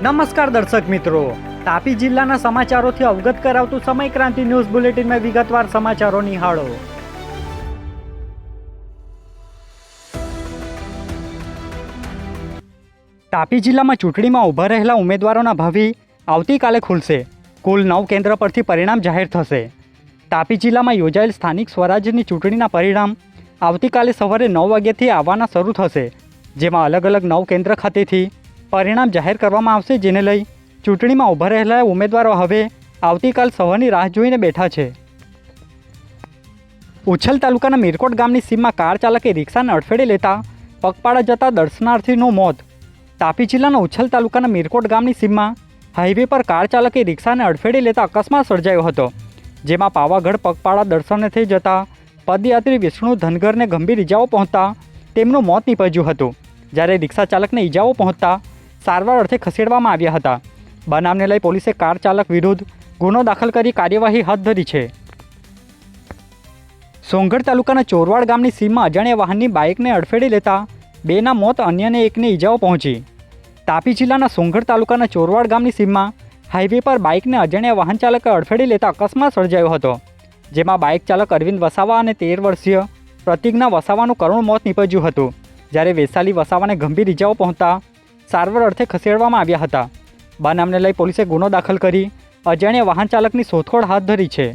નમસ્કાર દર્શક મિત્રો, તાપી જિલ્લાના સમાચારોથી અવગત કરાવતું સમય ક્રાંતિ ન્યૂઝ બુલેટિનમાં વિગતવાર સમાચારો નિહાળો. તાપી જિલ્લામાં ચૂંટણીમાં ઊભા રહેલા ઉમેદવારોના ભાવિ આવતીકાલે ખુલશે. કુલ 9 કેન્દ્ર પરથી પરિણામ જાહેર થશે. તાપી જિલ્લામાં યોજાયેલ સ્થાનિક સ્વરાજ્યની ચૂંટણીના પરિણામ આવતીકાલે સવારે 9 વાગ્યાથી આવવાના શરૂ થશે, જેમાં અલગ અલગ 9 કેન્દ્ર ખાતેથી પરિણામ જાહેર કરવામાં આવશે, જેને લઈ ચૂંટણીમાં ઊભા રહેલા ઉમેદવારો હવે આવતીકાલ સવારની રાહ જોઈને બેઠા છે. ઉછલ તાલુકાના મીરકોટ ગામની સીમમાં કાર ચાલકે રિક્ષાને અડફેટે લેતા પગપાળા જતા દર્શનાર્થીનું મોત. તાપી જિલ્લાના ઉછલ તાલુકાના મીરકોટ ગામની સીમમાં હાઈવે પર કાર ચાલકે રિક્ષાને અડફેટે લેતા અકસ્માત સર્જાયો હતો, જેમાં પાવાગઢ પગપાળા દર્શને થઈ જતા પદયાત્રી વિષ્ણુ ધનગરને ગંભીર ઇજાઓ પહોંચતા તેમનું મોત નીપજ્યું હતું, જ્યારે રિક્ષા ચાલકને ઇજાઓ પહોંચતા સારવાર અર્થે ખસેડવામાં આવ્યા હતા. બનાવને લઈ પોલીસે કાર ચાલક વિરુદ્ધ ગુનો દાખલ કરી કાર્યવાહી હાથ ધરી છે. સોંગઢ તાલુકાના ચોરવાડ ગામની સીમમાં અજાણ્યા વાહનની બાઇકને અડફેટે લેતા 2ના મોત, અન્યને 1ને ઇજાઓ પહોંચી. તાપી જિલ્લાના સોંગઢ તાલુકાના ચોરવાડ ગામની સીમમાં હાઈવે પર બાઇકને અજાણ્યા વાહન ચાલકે અડફેટે લેતા અકસ્માત સર્જાયો હતો, જેમાં બાઇક ચાલક અરવિંદ વસાવા અને 13 વર્ષીય પ્રતિજ્ઞા વસાવાનું કરુણ મોત નીપજ્યું હતું, જ્યારે વૈશાલી વસાવાને ગંભીર ઇજાઓ પહોંચતા સારવાર અર્થે ખસેડવામાં આવ્યા હતા. બનાવને લઈ પોલીસે ગુનો દાખલ કરી અજાણ્યા વાહન ચાલકની શોધખોળ હાથ ધરી છે.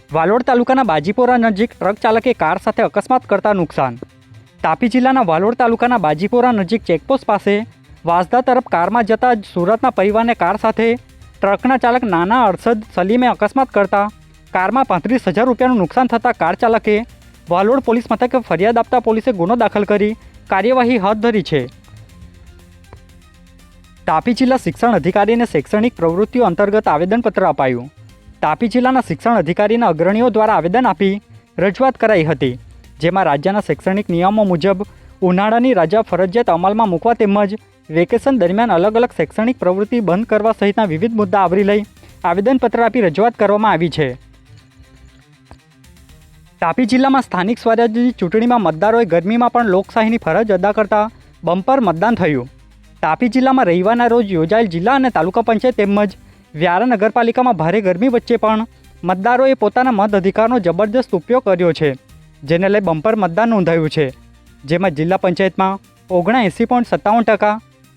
વાલોડ તાલુકાના બાજીપોરા નજીક ટ્રક ચાલકે કાર સાથે અકસ્માત કરતા નુકસાન. તાપી જિલ્લાના વાલોડ તાલુકાના બાજીપોરા નજીક ચેકપોસ્ટ પાસે વાંસદા તરફ કારમાં જતા સુરતના પરિવારને કાર સાથે ટ્રકના ચાલક નાના અરશદ સલીમે અકસ્માત કરતા કારમાં 35,000 રૂપિયાનું નુકસાન થતાં કાર ચાલકે વાલોડ પોલીસ મથકે ફરિયાદ આપતા પોલીસે ગુનો દાખલ કરી કાર્યવાહી હાથ ધરી છે. તાપી જિલ્લા શિક્ષણ અધિકારીને શૈક્ષણિક પ્રવૃત્તિઓ અંતર્ગત આવેદનપત્ર અપાયું. તાપી જિલ્લાના શિક્ષણ અધિકારીના અગ્રણીઓ દ્વારા આવેદન આપી રજૂઆત કરાઈ હતી, જેમાં રાજ્યના શૈક્ષણિક નિયમો મુજબ ઉનાળાની રજા ફરજિયાત અમલમાં મૂકવા તેમજ વેકેશન દરમિયાન અલગ અલગ શૈક્ષણિક પ્રવૃત્તિ બંધ કરવા સહિતના વિવિધ મુદ્દા આવરી લઈ આવેદનપત્ર આપી રજૂઆત કરવામાં આવી છે. તાપી જિલ્લામાં સ્થાનિક સ્વરાજ્યની ચૂંટણીમાં મતદારોએ ગરમીમાં પણ લોકશાહીની ફરજ અદા કરતા બમ્પર મતદાન થયું. તાપી જિલ્લામાં રવિવારના રોજ યોજાયેલ જિલ્લા અને તાલુકા પંચાયત તેમજ વ્યારા નગરપાલિકામાં ભારે ગરમી વચ્ચે પણ મતદારોએ પોતાના મત અધિકારનો જબરદસ્ત ઉપયોગ કર્યો છે, જેને લઈ બમ્પર મતદાન નોંધાયું છે, જેમાં જિલ્લા પંચાયતમાં 79.57%,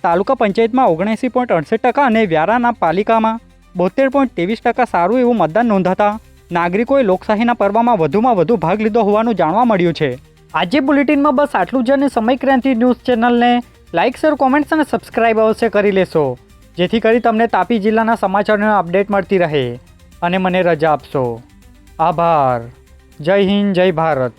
તાલુકા પંચાયતમાં 79.68% અને વ્યારાના પાલિકામાં 72.23% સારું એવું મતદાન નોંધાતા નાગરિકોએ લોકશાહીના પર્વમાં વધુમાં વધુ ભાગ લીધો હોવાનું જાણવા મળ્યું છે. આજે બુલેટિનમાં બસ આટલું જ, અને સમય ક્રાંતિ ન્યૂઝ ચેનલને લાઇક, શેર, કોમેન્ટ્સ અને સબસ્ક્રાઇબ અવશ્ય કરી લેશો, જેથી કરી તમને તાપી જિલ્લાના સમાચારોની અપડેટ મળતી રહે અને મને રજા આપશો. આભાર. જય હિન્દ, જય ભારત.